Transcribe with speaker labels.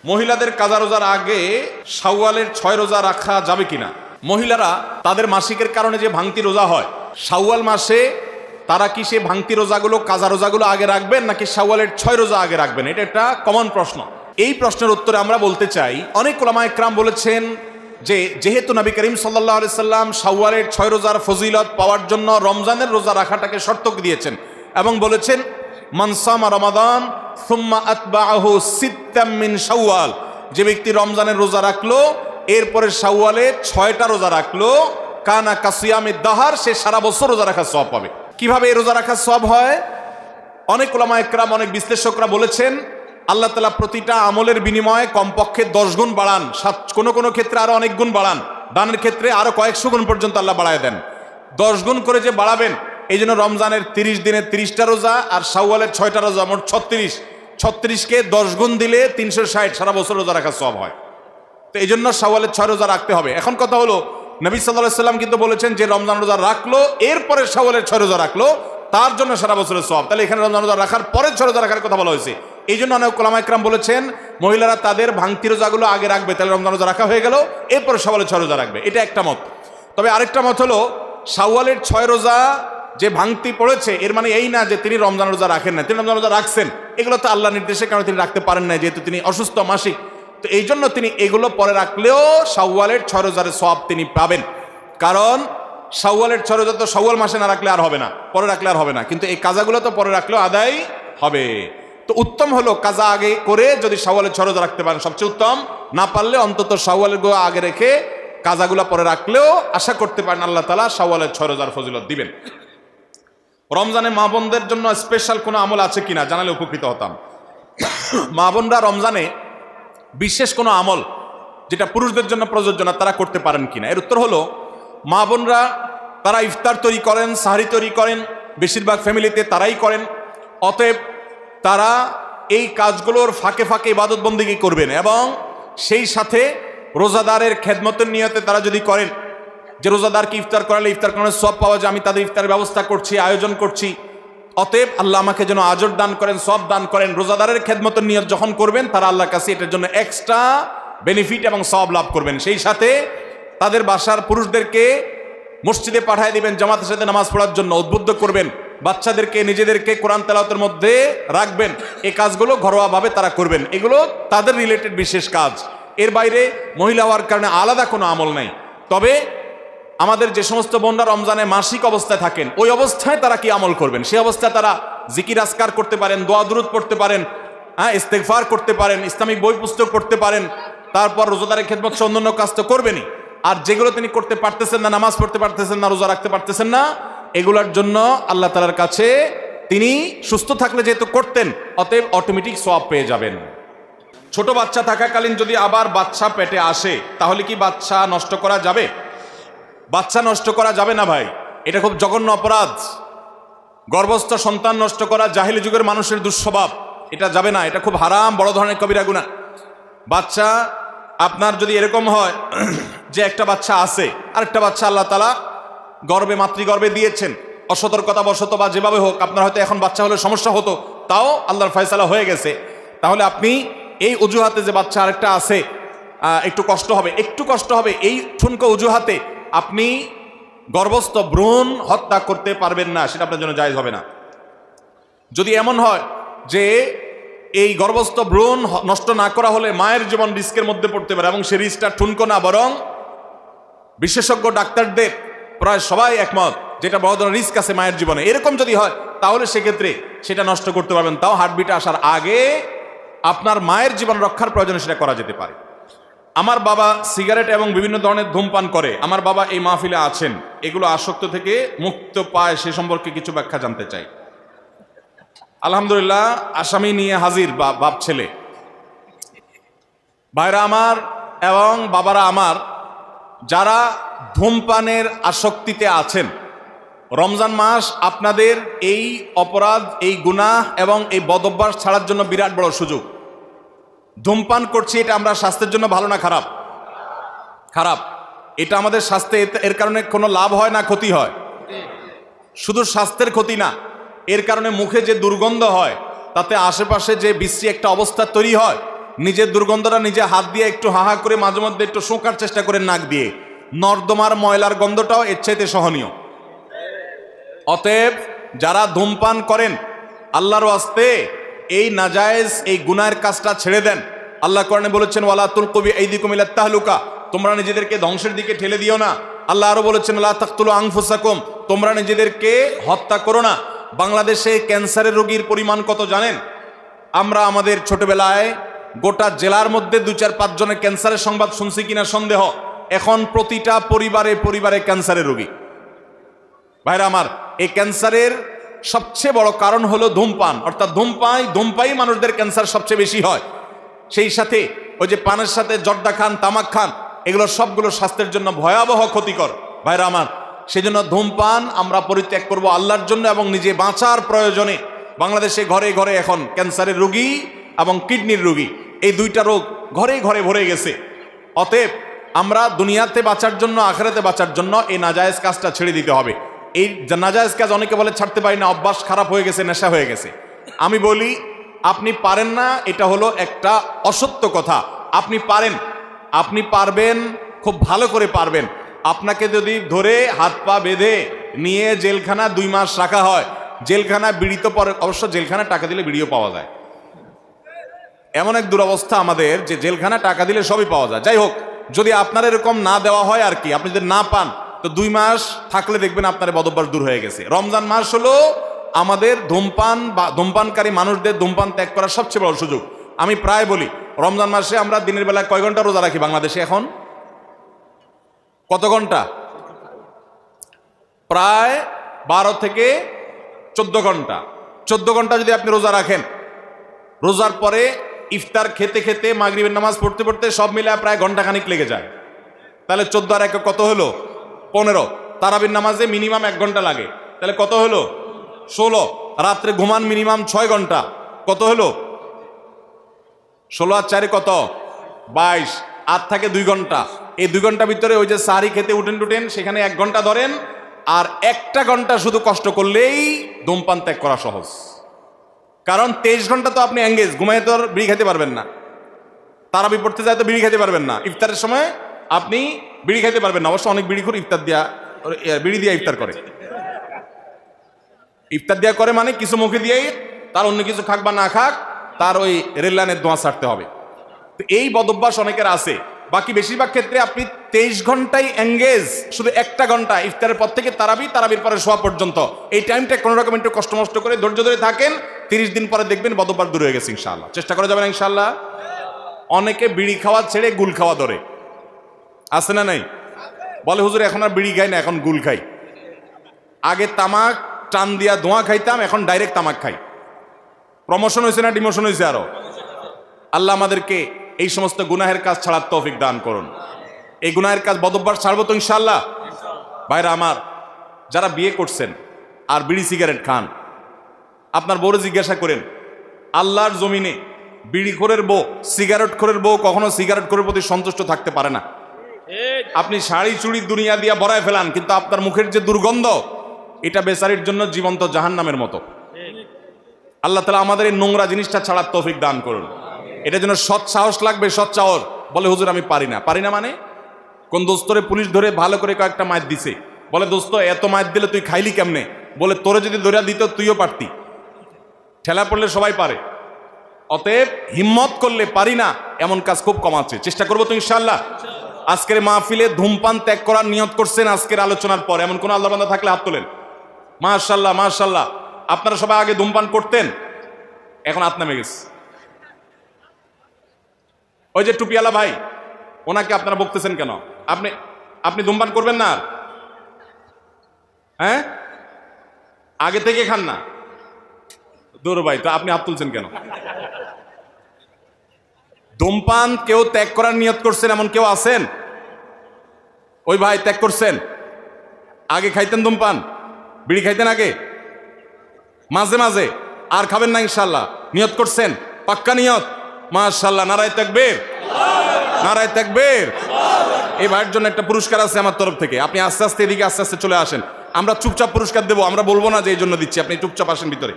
Speaker 1: মহিলাদের কাজা রোজার আগে শাওয়ালের 6 রোজা রাখা যাবে কিনা? মহিলারা তাদের মাসিকের কারণে যে ভাঙতি রোজা হয়, শাওয়াল মাসে তারা কি সে ভাঙতি রোজাগুলো, কাজা রোজাগুলো আগে রাখবেন নাকি শাওয়ালের 6 রোজা আগে রাখবেন? এটা একটা কমন প্রশ্ন। এই প্রশ্নের উত্তরে আমরা বলতে চাই, অনেক উলামা ইকরাম বলেছেন যে যেহেতু নবী করিম সাল্লাল্লাহু আলাইহি সাল্লাম শাওয়ালের 6 রোজার ফজিলত পাওয়ার জন্য রমজানের রোজা রাখাটাকে শর্ত দিয়েছেন এবং বলেছেন মান সামা রমাদান সুম্মা আতবাআহু সিত্তাম মিন শাওয়াল, যে ব্যক্তি রমজানের রোজা রাখলো এরপরে শাওয়ালে 6টা রোজা রাখলো, কানা কাসিয়ামিদ দাহার, সে সারা বছর রোজা রাখার সওয়াব পাবে। কিভাবে এই রোজা রাখার সওয়াব হয়? অনেক উলামা ইকরাম, অনেক বিশ্লেষকরা বলেছেন আল্লাহ তাআলা প্রতিটা আমলের বিনিময়ে কমপক্ষে 10 গুণ বাড়ান, কোনো ক্ষেত্রে আরো অনেক গুণ বাড়ান, দানের ক্ষেত্রে আরো কয়েকশো গুণ পর্যন্ত আল্লাহ বাড়ায় দেন। 10 গুণ করে যে বাড়াবেন, এই জন্য রমজানের 30 দিনে 30টা রোজা আর শাওয়ালের 6টা রোজা, মোট 36কে 10 গুণ দিলে 360, সারা বছর রোজা রাখার সওয়াব হয়। তো এই জন্য শাওয়ালের 6 রোজা রাখতে হবে। এখন কথা হলো, নবী সাল্লাল্লাহু আলাইহি সাল্লাম কিন্তু বলেছেন যে রমজান রোজা রাখলো এরপরে শাওয়ালের 6 রোজা রাখলো, তার জন্য সারা বছরের সওয়াব। তাহলে এখানে রমজান রোজা রাখার পরে 6 রোজা রাখার কথা বলা হয়েছে। এই জন্য অনেক উলামা ইকরাম বলেছেন মহিলারা তাদের ভাঙতি রোজাগুলো আগে রাখবে, তাহলে রমজান রোজা রাখা হয়ে গেল, এরপরে শাওয়ালের 6 রোজা রাখবে। এটা একটা মত। তবে আরেকটা মত হলো শাওয়ালের 6 রোজা যে ভাঙতি পড়েছে এর মানে এই না যে তিনি রমজান রোজা রাখেন না, তিনি রমজান রোজা রাখছেন। এগুলো তো আল্লাহর নির্দেশে, কারণ তিনি রাখতে পারেন না যেহেতু তিনি অসুস্থ মাসিক। তো এই জন্য তিনি এগুলো পরে রাখলেও শাওয়ালের 6 রোজার সওয়াব তিনি পাবেন। কারণ শাওয়ালের 6 রোজা তো শাওয়াল মাসে না রাখলে আর হবে না, পরে রাখলে আর হবে না, কিন্তু এই কাজাগুলো তো পরে রাখলেও আদায় হবে। তো উত্তম হলো কাজা আগে করে যদি শাওয়ালের 6 রোজা রাখতে পারেন সবচেয়ে উত্তম, না পারলে অন্তত শাওয়ালের গুলো আগে রেখে কাজাগুলো পরে রাখলেও আশা করতে পারেন আল্লাহ তাআলা শাওয়ালের 6 রোজার ফজিলত দিবেন। রমজানে মা বোনদের জন্য স্পেশাল কোনো আমল আছে কিনা জানালে উপকৃত হতাম। মা বোনরা রমজানে বিশেষ কোনো আমল যেটা পুরুষদের জন্য প্রযোজ্য না, তারা করতে পারেন কিনা? এর উত্তর হলো, মা বোনরা তারা ইফতার তৈরি করেন, সাহরি তৈরি করেন, বেশিরভাগ ফ্যামিলিতে তারাই করেন। অতএব তারা এই কাজগুলোর ফাঁকে ফাঁকে ইবাদত বন্দেগী করবেন এবং সেই সাথে রোজাদারের খেদমতের নিয়তে তারা যদি করেন যে রোজাদারকে ইফতার করালে ইফতার করানোর সওয়াব পাওয়া যায়, আমি তাদের ইফতারের ব্যবস্থা করছি, আয়োজন করছি, অতএব আল্লাহ আমাকে যেন আজর দান করেন, সওয়াব দান করেন। রোজাদারের খেদমতের নিয়ত যখন করবেন তারা আল্লাহর কাছে এটার জন্য এক্সট্রা বেনিফিট এবং সওয়াব লাভ করবেন। সেই সাথে তাদের বাসার পুরুষদেরকে মসজিদে পাঠিয়ে দিবেন জামাতের সাথে নামাজ পড়ার জন্য, উদ্বুদ্ধ করবেন, বাচ্চাদেরকে নিজেদেরকে কোরআন তেলাওয়াতের মধ্যে রাখবেন। এই কাজগুলো ঘরোয়াভাবে তারা করবেন, এগুলো তাদের রিলেটেড বিশেষ কাজ। এর বাইরে মহিলা হওয়ার কারণে আলাদা কোনো আমল নাই। তবে আমাদের যে সমস্ত বোনরা রমজানে মাসিক অবস্থায় থাকেন, ওই অবস্থায় তারা কি আমল করবেন? সেই অবস্থায় তারা জিকির আজকার করতে পারেন, দোয়া দুরুদ পড়তে পারেন, ইস্তেগফার করতে পারেন, ইসলামিক বই পুস্তক পড়তে পারেন, তারপর রোজাদারের খেদমত সহ অন্যান্য কাজ তো করবেনই। আর যেগুলো তিনি করতে পারতেছেন না, নামাজ পড়তে পারতেছেন না, রোজা রাখতে পারতেছেন না, এগুলোর জন্য আল্লাহ তাআলার কাছে তিনি সুস্থ থাকলে যেহেতু করতেন, অতএব অটোমেটিক সওয়াব পেয়ে যাবেন। ছোট বাচ্চা থাকাকালীন যদি আবার বাচ্চা পেটে আসে তাহলে কি বাচ্চা নষ্ট করা যাবে? বাচ্চা নষ্ট করা যাবে না ভাই, এটা খুব জঘন্য অপরাধ। গর্ভস্থ সন্তান নষ্ট করা জাহিলি যুগের মানুষের দুঃস্বভাব, এটা যাবে না, এটা খুব হারাম, বড় ধরনের কবিরা গুনাহ। বাচ্চা আপনার যদি এরকম হয় যে একটা বাচ্চা আছে আর একটা বাচ্চা আল্লাহ তাআলা গর্ভে, মাতৃগর্ভে দিয়েছেন, অসতর্কতা বশত বা যেভাবে হোক আপনার হয়তো এখন বাচ্চা হলে সমস্যা হতো, তাও আল্লাহর ফয়সালা হয়ে গেছে, তাহলে আপনি এই অজুহাতে যে বাচ্চা আরেকটা আছে একটু কষ্ট হবে, এই ঠুনকো অজুহাতে আপনি গর্ভস্থ ভ্রূণ হত্যা করতে পারবেন না, সেটা আপনার জন্য জায়েজ হবে না। যদি এমন হয় যে এই গর্ভস্থ ভ্রূণ নষ্ট না করা হলে মায়ের জীবন রিস্কের মধ্যে পড়তে পারে এবং সে রিস্কটা ঠুনকো না, বরং বিশেষজ্ঞ ডাক্তারদের প্রায় সবাই একমত যেটা বড় ধরনের রিস্ক আছে মায়ের জীবনে, এরকম যদি হয় তাহলে সেক্ষেত্রে সেটা নষ্ট করতে পারবেন। তাও হার্টবিট আসার আগে আপনার মায়ের জীবন রক্ষার প্রয়োজনে সেটা করা যেতে পারে। আমার বাবা সিগারেট এবং বিভিন্ন ধরনের ধূমপান করে, আমার বাবা এই মাহফিলে আছেন, এগুলো আসক্ত থেকে মুক্ত পায় সে সম্পর্কে কিছু ব্যাখ্যা জানতে চাই। আলহামদুলিল্লাহ, আসামি নিয়ে হাজির বাপ ছেলে। ভাইরা আমার এবং বাবারা আমার, যারা ধূমপানের আসক্তিতে আছেন, রমজান মাস আপনাদের এই অপরাধ, এই গুনাহ এবং এই বদঅভ্যাস ছাড়ার জন্য বিরাট বড় সুযোগ। ধূমপান করছি, এটা আমরা স্বাস্থ্যের জন্য ভালো না খারাপ? খারাপ। এটা আমাদের স্বাস্থ্যে, এর কারণে কোনো লাভ হয় না ক্ষতি হয়? শুধু স্বাস্থ্যের ক্ষতি না, এর কারণে মুখে যে দুর্গন্ধ হয়, তাতে আশেপাশে যে বিশ্রী একটা অবস্থা তৈরি হয়, নিজের দুর্গন্ধটা নিজে হাত দিয়ে একটু হাহা করে মাঝে মধ্যে একটু শোকার চেষ্টা করে নাক দিয়ে, নর্দমার ময়লার গন্ধটাও এর চাইতে সহনীয়। অতএব যারা ধূমপান করেন, আল্লাহর ওয়াস্তে এই নাজায়েজ এই গুনাহের কাজটা ছেড়ে দেন। আল্লাহ কোরআনে বলেছেন ওয়ালা তুলকু বিআইদিকুম ইলাত তাহলুকা, তোমরা নিজেদেরকে ধ্বংসের দিকে ঠেলে দিও না। আল্লাহ আরো বলেছেন লা তাকতুলু আনফুসাকুম, তোমরা নিজেদেরকে হত্যা করো না। বাংলাদেশে ক্যান্সারের রোগীর পরিমাণ কত জানেন? আমরা আমাদের ছোটবেলায় গোটা জেলার মধ্যে 2-4-5 জনের ক্যান্সারের সংবাদ শুনছি কিনা সন্দেহ। এখন প্রতিটা পরিবারে পরিবারে ক্যান্সারের রোগী। ভাইরা আমার, এই ক্যান্সারের সবচেয়ে বড় কারণ হলো ধূমপান, অর্থাৎ ধূমপাই মানুষদের ক্যান্সার সবচেয়ে বেশি হয়। সেই সাথে ওই যে পানের সাথে জর্দা খান, তামাক খান, এগুলো সবগুলো স্বাস্থ্যের জন্য ভয়াবহ ক্ষতিকর। ভাইরা আমার, সেই জন্য ধূমপান আমরা পরিত্যাগ করব আল্লাহর জন্য এবং নিজে বাঁচার প্রয়োজনে। বাংলাদেশে ঘরে ঘরে এখন ক্যান্সারের রোগী এবং কিডনির রোগী, এই দুইটা রোগ ঘরে ঘরে ভরে গেছে। অতএব আমরা দুনিয়াতে বাঁচার জন্য, আখিরাতে বাঁচার জন্য এই নাজায়েজ কাজটা ছেড়ে দিতে হবে। এই নাজায়েজ কাজ অনেকে বলে ছাড়তে পারি না, অভ্যাস খারাপ হয়ে গেছে, নেশা হয়ে গেছে। আমি বলি আপনি পারেন না, এটা হলো একটা অসত্য কথা। আপনি পারেন, আপনি পারবেন, খুব ভালো করে পারবেন। আপনাকে যদি ধরে হাত পা বেঁধে নিয়ে জেলখানা 2 মাস রাখা হয়, জেলখানা বিড়ি তো পরে, অবশ্য জেলখানা টাকা দিলে বিড়িও পাওয়া যায়। এমন এক দুরবস্থা আমাদের যে জেলখানা টাকা দিলে সবই পাওয়া যায়। যাই হোক, যদি আপনার এরকম না দেওয়া হয় আর কি, আপনি যদি না পান তো 2 মাস থাকলে দেখবেন আপনার বদভ্যাস দূর হয়ে গেছে। রমজান মাস হলো আমাদের ধূমপান বা ধূমপানকারী মানুষদের ধূমপান ত্যাগ করার সবচেয়ে বড় সুযোগ। আমি প্রায় বলি রমজান মাসে আমরা দিনের বেলা কয় ঘন্টা রোজা রাখি বাংলাদেশে? এখন কত ঘন্টা? প্রায় 12 থেকে 14 ঘন্টা। 14 ঘন্টা যদি আপনি রোজা রাখেন, রোজার পরে ইফতার খেতে খেতে মাগরিবের নামাজ পড়তে পড়তে সব মিলে প্রায় ঘন্টাখানিক লেগে যায়। তাহলে 14 আর 1 কত হলো? 15। তারাবির নামাজে মিনিমাম 1 ঘন্টা লাগে, তাহলে কত হলো? 16। রাত্রে ঘুমান মিনিমাম 6 ঘন্টা, কত হলো? 16 আর 4 কত? 22। আর থাকে 2 ঘন্টা। এই 2 ঘন্টা ভিতরে ওই যে সাহারি খেতে উঠেন সেখানে 1 ঘন্টা ধরেন, আর 1টা ঘন্টা শুধু কষ্ট করলেই ধূমপান ত্যাগ করা সহজ। কারণ 23 ঘন্টা তো আপনি এঙ্গেজ, ঘুমাইয়ে তো আর বিড়ি খেতে পারবেন না, তারাবি পড়তে যায় তো বিড়ি খেতে পারবেন না, ইফতারের সময় আপনি বিড়ি খেতে পারবেন না। অবশ্য অনেক বিড়ি করে ইফতার দিয়া, বিড়ি দিয়ে ইফতার করে। ইফতার দেওয়া করে মানে কিছু মুখে দিয়েই, তার অন্য কিছু খাক বা না খাক, তার ওই রেল লাইনের দোয়া ছাড়তে হবে। তো এই বদভ্যাস অনেকের আছে। বাকি বেশিরভাগ ক্ষেত্রে আপনি 23 ঘন্টায় এঙ্গেজ, শুধু 1টা ঘন্টা ইফতারের পর থেকে তারাবির পরে শোয়া পর্যন্ত এই টাইমটা কোনো রকম একটু কষ্ট মষ্ট করে ধৈর্য ধরে থাকেন, 30 দিন পরে দেখবেন বদভ্যাস দূর হয়ে গেছে ইনশাআল্লাহ। চেষ্টা করা যাবে না ইনশাআল্লাহ? অনেকে বিড়ি খাওয়া ছেড়ে গুল খাওয়া ধরে, আছে না নাই? বলে হুজুর এখন আর বিড়ি খাই না, এখন গুল খাই। আগে তামাক টান দিয়া ধোঁয়া খাইতাম, এখন ডাইরেক্ট তামাক খাই। প্রমোশন হয়েছে না ডিমোশন হয়েছে? আরো আল্লাহ আমাদেরকে এই সমস্ত গুনাহের কাজ ছাড়ার তৌফিক দান করুন। এই গুনাহের কাজ বদভ্যাস ছাড়বো তো ইনশাআল্লাহ। ভাইরা আমার, যারা বিয়ে করছেন আর বিড়ি সিগারেট খান, আপনার বউরে জিজ্ঞাসা করেন, আল্লাহর জমিনে বিড়ি খোরের বউ, সিগারেট খোরের বউ কখনো সিগারেট খোরের প্রতি সন্তুষ্ট থাকতে পারে না। আপনি শাড়ি চুড়ি দুনিয়া দিয়া ভরায় ফেলান, কিন্তু আপনার মুখের যে দুর্গন্ধ, এটা বেচারির জন্য জীবন্ত জাহান্নামের মতো। আল্লাহ তাআলা আমাদের এই নোংরা জিনিসটা ছাড়ার তৌফিক দান করুন। এটার জন্য সৎ সাহস লাগবে, সৎ সাহস। বলে হুজুর আমি পারি না। পারি না মানে? কোন দোস্তরে পুলিশ ধরে ভালো করে কয়েকটা মাইর দিছে, বলে দোস্ত এত মাইর দিলে তুই খাইলি কেমনে? বলে তোরে যদি ধরিয়া দিত তুইও পারতি। ঠেলা পড়লে সবাই পারে। অতএব হিম্মত করলে পারি না এমন কাজ খুব কম আছে। চেষ্টা করবো তো ইনশাআল্লাহ। আজকের মাহফিলে ধূমপান ত্যাগ করার নিয়ত করছেন আজকের আলোচনার পর, এমন কোন আল্লাহ বান্দা থাকলে হাত তোলেন। মাশাআল্লাহ মাশাআল্লাহ। আপনারা সবাই আগে ধূমপান করতেন, এখন হাত নামে গেছে। ওই যে টুপিওয়ালা ভাই, ওনাকে আপনারা বকতেছেন কেন? আপনি ধূমপান করবেন না? হ্যাঁ, আগে থেকে খান না? দূর ভাই, তো আপনি হাত তুলছেন কেন? ধূমপান কেউ ত্যাগ করার নিয়ত করছেন এমন কেউ আছেন? ওই ভাই ত্যাগ করছেন? আগে খাইতেন ধূমপান, বিড়ি খাইতেন আগে, মাঝে মাঝে, আর খাবেন না ইনশাআল্লাহ? নিয়ত করছেন? পাক্কা নিয়ত? মাশাআল্লাহ, নারায়ে তাকবীর, নারায়ে তাকবীর। এই ভাইয়ের জন্য একটা পুরস্কার আছে আমার তরফ থেকে। আপনি আস্তে আস্তে এদিকে আস্তে আস্তে চলে আসেন, আমরা চুপচাপ পুরস্কার দেবো, আমরা বলবো না যে এই জন্য দিচ্ছি, আপনি চুপচাপ আসেন ভিতরে।